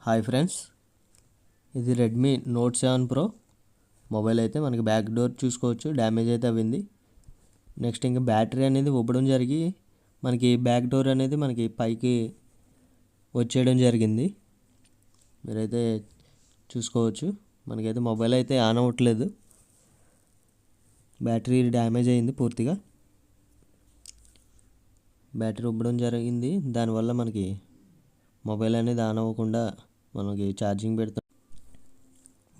Hi friends, ఇది Redmi note 7 pro mobile అయితే మనకి బ్యాక్ డోర్ చూసుకోవచ్చు, డ్యామేజ్ అయితే అయింది. నెక్స్ట్ ఇంకా బ్యాటరీ అనేది ఉబ్బడం జరిగి మనకి బ్యాక్ డోర్ అనేది మనకి పైకి వచ్చేయడం జరిగింది. మీరైతే చూసుకోవచ్చు, మనకైతే మొబైల్ అయితే ఆన్ అవ్వట్లేదు, బ్యాటరీ డ్యామేజ్ అయింది పూర్తిగా. బ్యాటరీ ఉబ్బడం జరిగింది, దానివల్ల మనకి మొబైల్ అనేది ఆన్ అవ్వకుండా మనకి ఛార్జింగ్ పెడతాం.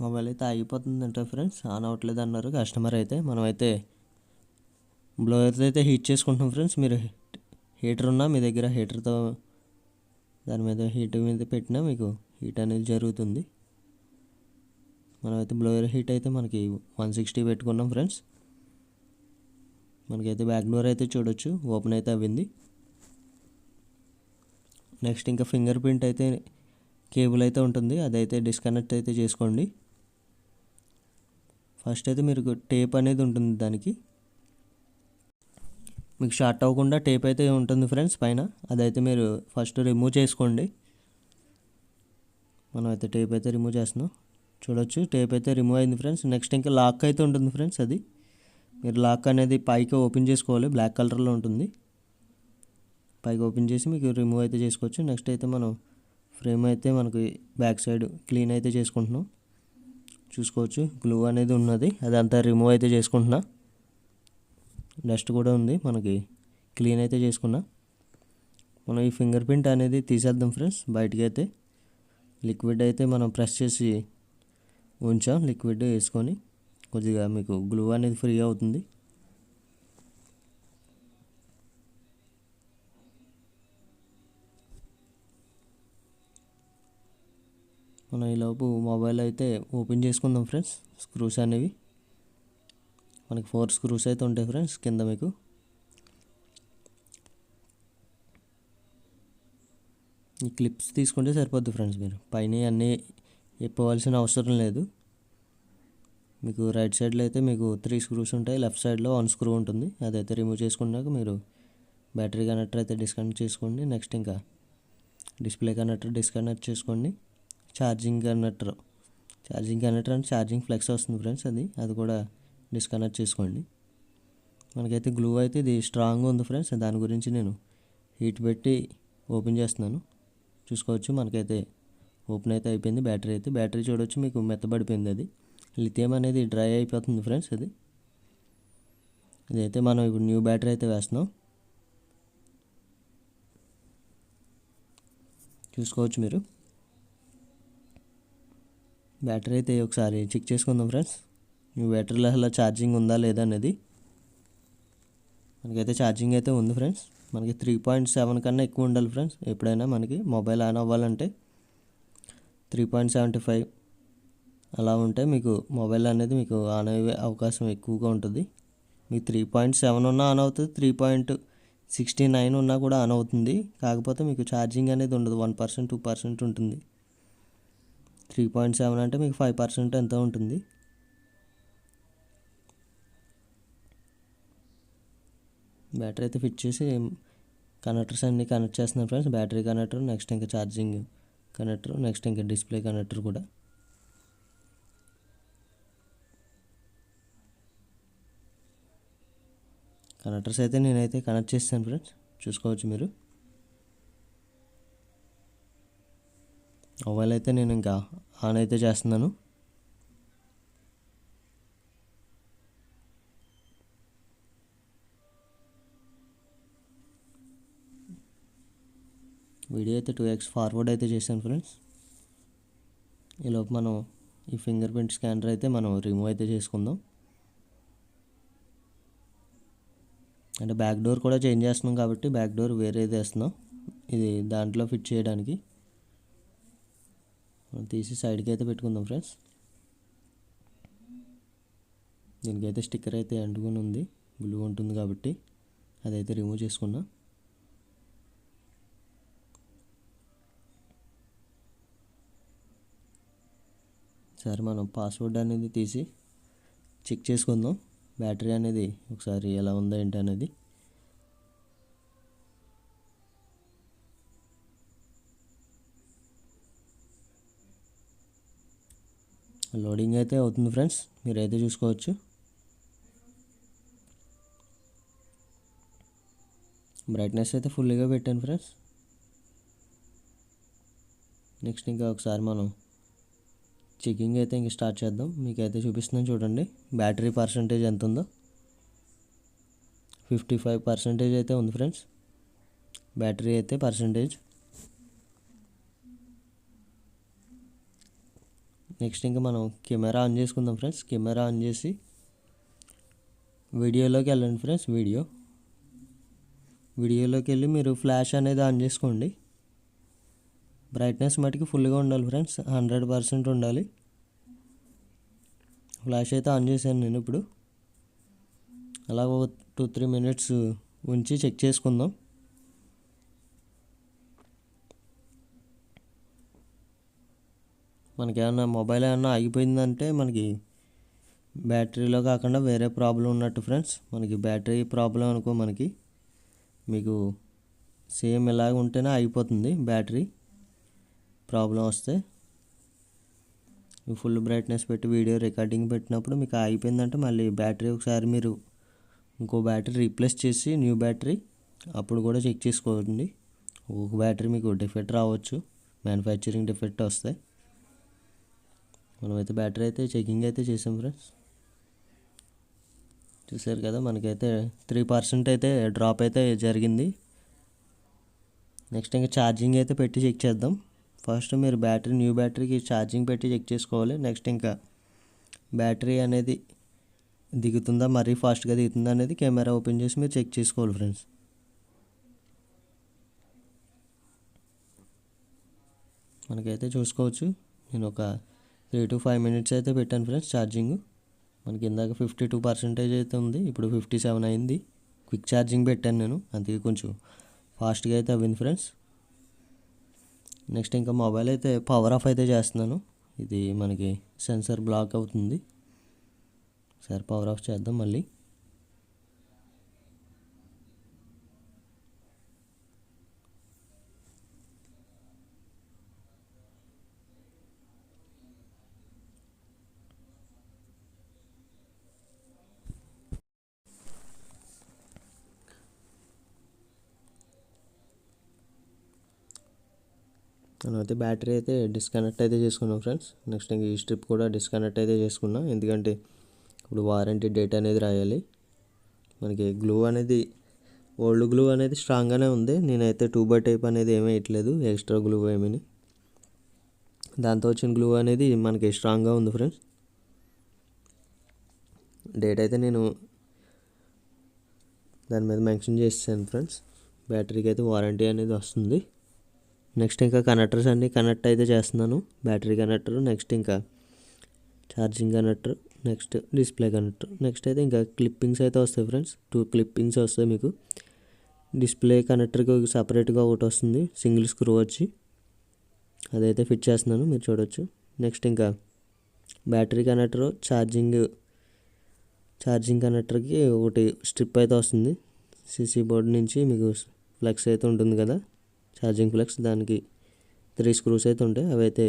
మొబైల్ అయితే ఆగిపోతుందంట ఫ్రెండ్స్, ఆన్ అవ్వట్లేదు అన్నారు కస్టమర్. అయితే మనమైతే బ్లోయర్తో అయితే హీట్ చేసుకుంటున్నాం ఫ్రెండ్స్. మీరు హీటర్ ఉన్నా మీ దగ్గర హీటర్తో దాని మీద హీట్ మీద పెట్టినా మీకు హీట్ అనేది జరుగుతుంది. మనమైతే బ్లోయర్ హీట్ అయితే మనకి 160 పెట్టుకున్నాం ఫ్రెండ్స్. మనకైతే బ్యాక్ డోర్ అయితే చూడొచ్చు ఓపెన్ అయితే అవ్వింది. నెక్స్ట్ ఇంకా ఫింగర్ ప్రింట్ అయితే కేబుల్ అయితే ఉంటుంది, అదైతే డిస్కనెక్ట్ అయితే చేసుకోండి. ఫస్ట్ అయితే మీరు టేప్ అనేది ఉంటుంది, దానికి మీకు షార్ట్ అవ్వకుండా టేప్ అయితే ఉంటుంది ఫ్రెండ్స్ పైన, అదైతే మీరు ఫస్ట్ రిమూవ్ చేసుకోండి. మనం అయితే టేప్ అయితే రిమూవ్ చేస్తున్నాం, చూడొచ్చు టేప్ అయితే రిమూవ్ అయింది ఫ్రెండ్స్. నెక్స్ట్ ఇంకా లాక్ అయితే ఉంటుంది ఫ్రెండ్స్, అది మీరు లాక్ అనేది పైకి ఓపెన్ చేసుకోవాలి, బ్లాక్ కలర్లో ఉంటుంది. పైకి ఓపెన్ చేసి మీకు రిమూవ్ అయితే చేసుకోవచ్చు. నెక్స్ట్ అయితే మనం ఫ్రేమ్ అయితే మనకి బ్యాక్ సైడ్ క్లీన్ అయితే చేసుకుంటున్నాం, చూసుకోవచ్చు గ్లూ అనేది ఉన్నది, అదంతా రిమూవ్ అయితే చేసుకుంటున్నా. డస్ట్ కూడా ఉంది, మనకి క్లీన్ అయితే చేసుకున్నా. మనం ఈ ఫింగర్ ప్రింట్ అనేది తీసేద్దాం ఫ్రెండ్స్ బయటికి. అయితే లిక్విడ్ అయితే మనం ప్రెస్ చేసి ఉంచాం, లిక్విడ్ వేసుకొని కొద్దిగా మీకు గ్లూ అనేది ఫ్రీ అవుతుంది. మనం ఈలోపు మొబైల్ అయితే ఓపెన్ చేసుకుందాం ఫ్రెండ్స్. స్క్రూస్ అనేవి మనకి 4 స్క్రూస్ అయితే ఉంటాయి ఫ్రెండ్స్ కింద. మీకు ఈ క్లిప్స్ తీసుకుంటే సరిపోద్ది ఫ్రెండ్స్, మీరు పైన అన్నీ ఇప్పవలసిన అవసరం లేదు. మీకు రైట్ సైడ్లో అయితే మీకు 3 స్క్రూస్ ఉంటాయి, లెఫ్ట్ సైడ్లో 1 స్క్రూ ఉంటుంది. అదైతే రిమూవ్ చేసుకున్నాక మీరు బ్యాటరీ కనెక్టర్ అయితే డిస్కనెక్ట్ చేసుకోండి. నెక్స్ట్ ఇంకా డిస్ప్లే కనెక్టర్ డిస్కనెక్ట్ చేసుకోండి. ఛార్జింగ్ కనెక్టర్ అంటే ఛార్జింగ్ ఫ్లెక్స్ వస్తుంది ఫ్రెండ్స్, అది కూడా డిస్కనెక్ట్ చేసుకోండి. మనకైతే గ్లూ అయితే ఇది స్ట్రాంగ్గా ఉంది ఫ్రెండ్స్, దాని గురించి నేను హీట్ పెట్టి ఓపెన్ చేస్తున్నాను. చూసుకోవచ్చు మనకైతే ఓపెన్ అయితే అయిపోయింది. బ్యాటరీ చూడవచ్చు మీకు మెత్తబడిపోయింది, అది లిథియం అనేది డ్రై అయిపోతుంది ఫ్రెండ్స్. ఇదైతే మనం ఇప్పుడు న్యూ బ్యాటరీ అయితే వేస్తున్నాం, చూసుకోవచ్చు మీరు. బ్యాటరీ అయితే ఒకసారి చెక్ చేసుకుందాం ఫ్రెండ్స్, న్యూ బ్యాటరీలో అసలు ఛార్జింగ్ ఉందా లేదా అనేది. మనకైతే ఛార్జింగ్ అయితే ఉంది ఫ్రెండ్స్. మనకి 3.7 కన్నా ఎక్కువ ఉండాలి ఫ్రెండ్స్. ఎప్పుడైనా మనకి మొబైల్ ఆన్ అవ్వాలంటే 3.75 అలా ఉంటే మీకు మొబైల్ అనేది మీకు ఆన్ అయ్యే అవకాశం ఎక్కువగా ఉంటుంది. మీకు 3.7 ఉన్నా ఆన్ అవుతుంది, 3.69 ఉన్నా కూడా ఆన్ అవుతుంది. కాకపోతే మీకు ఛార్జింగ్ అనేది ఉండదు, 1% 2% ఉంటుంది. 3.7 అంటే మీకు 5% ఎంతో ఉంటుంది. బ్యాటరీ అయితే ఫిట్ చేసి కనెక్టర్స్ అన్నీ కనెక్ట్ చేస్తున్నాను ఫ్రెండ్స్. బ్యాటరీ కనెక్టర్, నెక్స్ట్ ఇంకా ఛార్జింగ్ కనెక్టర్, నెక్స్ట్ ఇంకా డిస్ప్లే కనెక్టర్ కూడా. కనెక్టర్స్ అయితే నేనైతే కనెక్ట్ చేస్తాను ఫ్రెండ్స్, చూసుకోవచ్చు మీరు. మొబైల్ అయితే నేను ఇంకా ఆన్ అయితే చేస్తున్నాను. వీడియో అయితే 2x ఫార్వర్డ్ అయితే చేశాను ఫ్రెండ్స్. ఈలోపు మనం ఈ ఫింగర్ ప్రింట్ స్కానర్ అయితే మనం రిమూవ్ అయితే చేసుకుందాం. అంటే బ్యాక్ డోర్ కూడా చేంజ్ చేస్తున్నాం కాబట్టి బ్యాక్ డోర్ వేరేది వేస్తున్నాం, ఇది దాంట్లో ఫిట్ చేయడానికి. మనం తీసి సైడ్కి అయితే పెట్టుకుందాం ఫ్రెండ్స్. దీనికైతే స్టిక్కర్ అయితే అంటుకొని ఉంది, గ్లూ ఉంటుంది కాబట్టి అదైతే రిమూవ్ చేసుకున్నా. సరే మనం పాస్వర్డ్ అనేది తీసి చెక్ చేసుకుందాం, బ్యాటరీ అనేది ఒకసారి ఎలా ఉందో ఏంటి అనేది. లోడింగ్ అయితే అవుతుంది ఫ్రెండ్స్, మీరైతే చూసుకోవచ్చు. బ్రైట్నెస్ అయితే ఫుల్గా పెట్టాను ఫ్రెండ్స్. నెక్స్ట్ ఇంకా ఒకసారి మనం చెకింగ్ అయితే ఇంక స్టార్ట్ చేద్దాం. మీకైతే చూపిస్తున్నాను చూడండి బ్యాటరీ పర్సంటేజ్ ఎంత ఉందో. 55% అయితే ఉంది ఫ్రెండ్స్ బ్యాటరీ అయితే పర్సంటేజ్. నెక్స్ట్ ఇంకా మనం కెమెరా ఆన్ చేసుకుందాం ఫ్రెండ్స్. కెమెరా ఆన్ చేసి వీడియోలోకి వెళ్ళండి ఫ్రెండ్స్. వీడియోలోకి వెళ్ళి మీరు ఫ్లాష్ అనేది ఆన్ చేసుకోండి. బ్రైట్నెస్ మటుకు ఫుల్గా ఉండాలి ఫ్రెండ్స్, 100% ఉండాలి. ఫ్లాష్ అయితే ఆన్ చేశాను నేను. ఇప్పుడు అలా 2-3 మినిట్స్ ఉంచి చెక్ చేసుకుందాం. మనకి ఏమన్నా మొబైల్ ఏమన్నా ఆగిపోయిందంటే మనకి బ్యాటరీలో కాకుండా వేరే ప్రాబ్లం ఉన్నట్టు ఫ్రెండ్స్. మనకి బ్యాటరీ ప్రాబ్లం అనుకో, మీకు సేమ్ ఇలాగ ఉంటేనే ఆగిపోతుంది. బ్యాటరీ ప్రాబ్లం వస్తే ఫుల్ బ్రైట్నెస్ పెట్టి వీడియో రికార్డింగ్ పెట్టినప్పుడు మీకు ఆగిపోయిందంటే మళ్ళీ బ్యాటరీ ఒకసారి మీరు ఇంకో బ్యాటరీ రీప్లేస్ చేసి న్యూ బ్యాటరీ అప్పుడు కూడా చెక్ చేసుకోండి. ఒక బ్యాటరీ మీకు డిఫెక్ట్ రావచ్చు, మ్యానుఫ్యాక్చరింగ్ డిఫెక్ట్ వస్తాయి. మనమైతే బ్యాటరీ అయితే చెకింగ్ అయితే చేసాం ఫ్రెండ్స్. చూసారు కదా, మనకైతే 3% అయితే డ్రాప్ అయితే జరిగింది. నెక్స్ట్ ఇంకా ఛార్జింగ్ అయితే పెట్టి చెక్ చేద్దాం. ఫస్ట్ మీరు న్యూ బ్యాటరీకి ఛార్జింగ్ పెట్టి చెక్ చేసుకోవాలి. నెక్స్ట్ ఇంకా బ్యాటరీ అనేది దిగుతుందా, మరీ ఫాస్ట్గా దిగుతుందా అనేది కెమెరా ఓపెన్ చేసి మీరు చెక్ చేసుకోవాలి ఫ్రెండ్స్. మనకైతే చూసుకోవచ్చు, నేను ఒక 3-5 మినిట్స్ అయితే పెట్టాను ఫ్రెండ్స్ ఛార్జింగ్. మనకి ఇందాక 52% అయితే ఉంది, ఇప్పుడు 57 అయింది. క్విక్ ఛార్జింగ్ పెట్టాను నేను, అందుకే కొంచెం ఫాస్ట్గా అయితే అవ్వింది ఫ్రెండ్స్. నెక్స్ట్ ఇంకా మొబైల్ అయితే పవర్ ఆఫ్ అయితే చేస్తున్నాను. ఇది మనకి సెన్సర్ బ్లాక్ అవుతుంది. సరే పవర్ ఆఫ్ చేద్దాం మళ్ళీ. మనమైతే బ్యాటరీ అయితే డిస్కనెక్ట్ అయితే చేసుకున్నాం ఫ్రెండ్స్. నెక్స్ట్ ఇంక ఈ స్ట్రిప్ కూడా డిస్కనెక్ట్ అయితే చేసుకున్నాం, ఎందుకంటే ఇప్పుడు వారంటీ డేట్ అనేది రాయాలి. మనకి గ్లూ అనేది ఓల్డ్ గ్లూ అనేది స్ట్రాంగ్గానే ఉంది. నేనైతే 2x టైప్ అనేది ఏమీ వేయట్లేదు, ఎక్స్ట్రా గ్లూ ఏమీ. దాంతో వచ్చిన గ్లూ అనేది మనకి స్ట్రాంగ్గా ఉంది ఫ్రెండ్స్. డేట్ అయితే నేను దాని మీద మెన్షన్ చేసాను ఫ్రెండ్స్. బ్యాటరీకి అయితే వారంటీ అనేది వస్తుంది. నెక్స్ట్ ఇంకా కనెక్టర్స్ అన్నీ కనెక్ట్ అయితే చేస్తున్నాను. బ్యాటరీ కనెక్టర్, నెక్స్ట్ ఇంకా charging connector, next display connector. Next అయితే ఇంకా క్లిప్పింగ్స్ అయితే వస్తాయి ఫ్రెండ్స్. 2 క్లిప్పింగ్స్ వస్తాయి మీకు. డిస్ప్లే కనెక్టర్కి సపరేట్గా ఒకటి వస్తుంది, సింగిల్ స్క్రూ వచ్చి, అదైతే ఫిట్ చేస్తున్నాను, మీరు చూడవచ్చు. నెక్స్ట్ ఇంకా బ్యాటరీ కనెక్టర్, ఛార్జింగ్ కనెక్టర్కి ఒకటి స్ట్రిప్ అయితే వస్తుంది. సిసి బోర్డ్ నుంచి మీకు ఫ్లెక్స్ అయితే ఉంటుంది కదా, ఛార్జింగ్ ఫ్లెక్స్, దానికి 3 స్క్రూస్ అయితే ఉంటాయి, అవి అయితే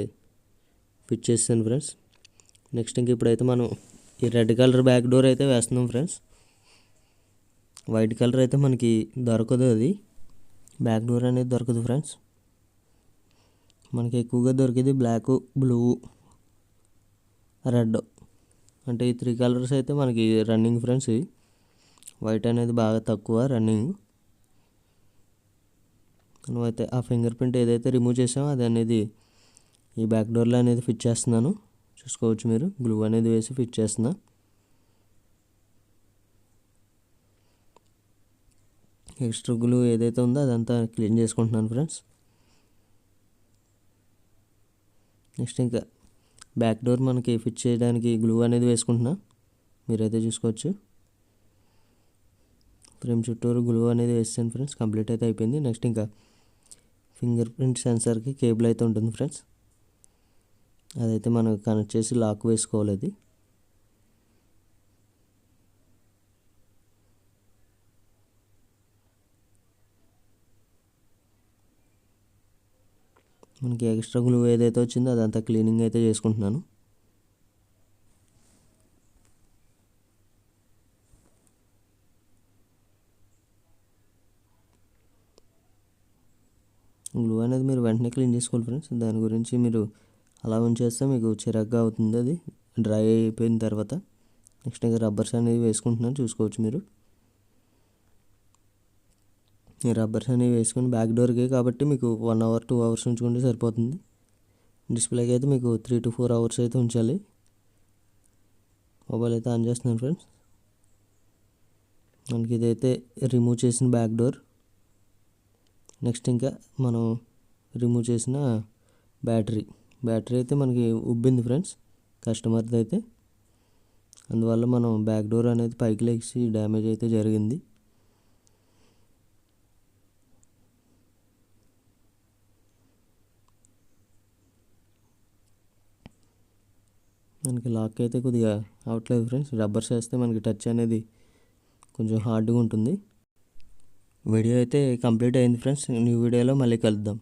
ఫిట్ చేస్తాను ఫ్రెండ్స్. నెక్స్ట్ ఇంక ఇప్పుడైతే మనం ఈ రెడ్ కలర్ బ్యాక్ డోర్ అయితే వేస్తున్నాం ఫ్రెండ్స్. వైట్ కలర్ అయితే మనకి దొరకదు, అది బ్యాక్ డోర్ అనేది దొరకదు ఫ్రెండ్స్. మనకి ఎక్కువగా దొరికేది బ్లాక్, బ్లూ, రెడ్, అంటే ఈ 3 కలర్స్ అయితే మనకి రన్నింగ్ ఫ్రెండ్స్. వైట్ అనేది బాగా తక్కువ రన్నింగ్. మనమైతే ఆ ఫింగర్ ప్రింట్ ఏదైతే రిమూవ్ చేసామో అది అనేది ఈ బ్యాక్ డోర్లో అనేది ఫిట్ చేస్తున్నాను, చూసుకోవచ్చు మీరు. గ్లూ అనేది వేసి ఫిట్ చేస్తున్నా. ఎక్స్ట్రా గ్లూ ఏదైతే ఉందో అదంతా క్లీన్ చేసుకుంటున్నాను ఫ్రెండ్స్. నెక్స్ట్ ఇంకా బ్యాక్ డోర్ మనకి ఫిట్ చేయడానికి గ్లూ అనేది వేసుకుంటున్నా, మీరైతే చూసుకోవచ్చు. ఫ్రేమ్ చుట్టూరు గ్లూ అనేది వేసాను ఫ్రెండ్స్, కంప్లీట్ అయితే అయిపోయింది. నెక్స్ట్ ఇంకా ఫింగర్ ప్రింట్ సెన్సార్కి కేబుల్ అయితే ఉంటుంది ఫ్రెండ్స్, అదైతే మనం కనెక్ట్ చేసి లాక్ వేసుకోవాలి. అది మనకి ఎక్స్ట్రా గ్లూ ఏదైతే వచ్చిందో అదంతా క్లీనింగ్ అయితే చేసుకుంటున్నాను. గ్లూ అనేది మీరు వెంటనే క్లీన్ చేసుకోవాలి ఫ్రెండ్స్. దాని గురించి మీరు అలా ఉంచేస్తే మీకు చిరాగ్గా అవుతుంది, అది డ్రై అయిపోయిన తర్వాత. నెక్స్ట్ ఇంకా రబ్బర్స్ అనేవి వేసుకుంటున్నాను, చూసుకోవచ్చు మీరు. ఈ రబ్బర్స్ అనేవి వేసుకుని బ్యాక్ డోర్కి కాబట్టి మీకు 1 అవర్ 2 అవర్స్ ఉంచుకుంటే సరిపోతుంది. డిస్ప్లేకి అయితే మీకు 3 to 4 అవర్స్ అయితే ఉంచాలి. మొబైల్ అయితే ఆన్ చేస్తున్నాను ఫ్రెండ్స్. మనకి ఇదైతే రిమూవ్ చేసిన బ్యాక్ డోర్. నెక్స్ట్ ఇంకా మనం రిమూవ్ చేసిన బ్యాటరీ అయితే మనకి ఉబ్బింది ఫ్రెండ్స్, కస్టమర్ది అయితే. అందువల్ల మనం బ్యాక్ డోర్ అనేది పైకి లేచి డ్యామేజ్ అయితే జరిగింది. మనకి లాక్ అయితే కొద్దిగా అవట్లేదు ఫ్రెండ్స్. రబ్బర్స్ వేస్తే మనకి టచ్ అనేది కొంచెం హార్డ్గా ఉంటుంది. వీడియో అయితే కంప్లీట్ అయింది ఫ్రెండ్స్. న్యూ వీడియోలో మళ్ళీ కలుద్దాం.